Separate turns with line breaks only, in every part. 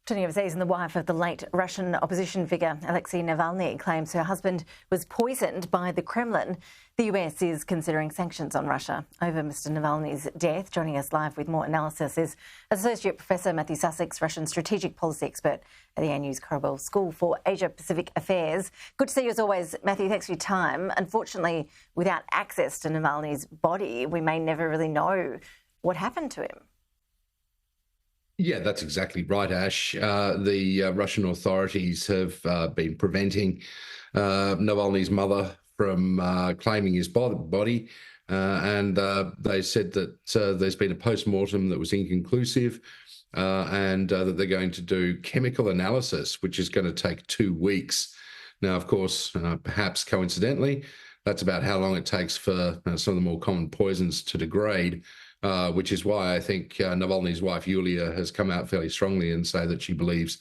Turning overseas, and the wife of the late Russian opposition figure Alexei Navalny claims her husband was poisoned by the Kremlin. The US is considering sanctions on Russia over Mr Navalny's death. Joining us live with more analysis is Associate Professor Matthew Sussex, Russian strategic policy expert at the ANU's Korabel School for Asia-Pacific Affairs. Good to see you as always, Matthew. Thanks for your time. Unfortunately, without access to Navalny's body, we may never really know what happened to him.
Yeah, that's exactly right, Ash. The Russian authorities have been preventing Navalny's mother from claiming his body, and they said that there's been a post-mortem that was inconclusive, and that they're going to do chemical analysis, which is going to take 2 weeks. Now, of course, perhaps coincidentally, that's about how long it takes for some of the more common poisons to degrade. Which is why I think Navalny's wife, Yulia, has come out fairly strongly and say that she believes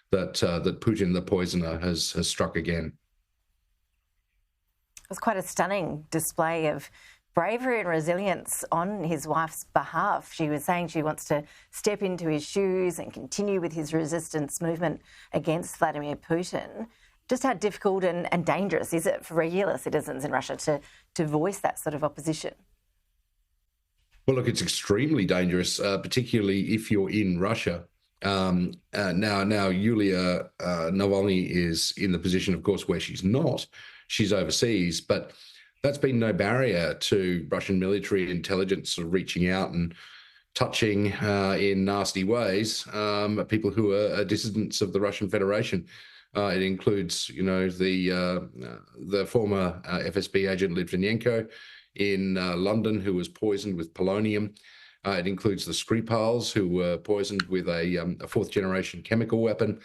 that that Putin, the poisoner, has struck again.
It was quite a stunning display of bravery and resilience on his wife's behalf. She was saying she wants to step into his shoes and continue with his resistance movement against Vladimir Putin. Just how difficult and dangerous is it for regular citizens in Russia to voice that sort of opposition?
Well, look, it's extremely dangerous, particularly if you're in Russia. Now, Yulia Navalny is in the position, of course, where she's not. She's overseas, but that's been no barrier to Russian military intelligence sort of reaching out and touching in nasty ways people who are dissidents of the Russian Federation. It includes, the former FSB agent Litvinenko in London, who was poisoned with polonium. It includes the Skripals, who were poisoned with a fourth-generation chemical weapon.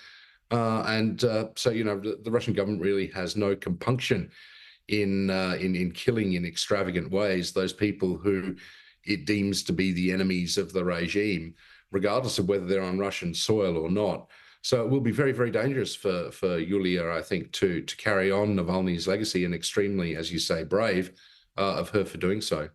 So, the Russian government really has no compunction in killing in extravagant ways those people who it deems to be the enemies of the regime, regardless of whether they're on Russian soil or not. So it will be very, very dangerous for Yulia, I think, to carry on Navalny's legacy, and extremely, as you say, brave of her for doing so.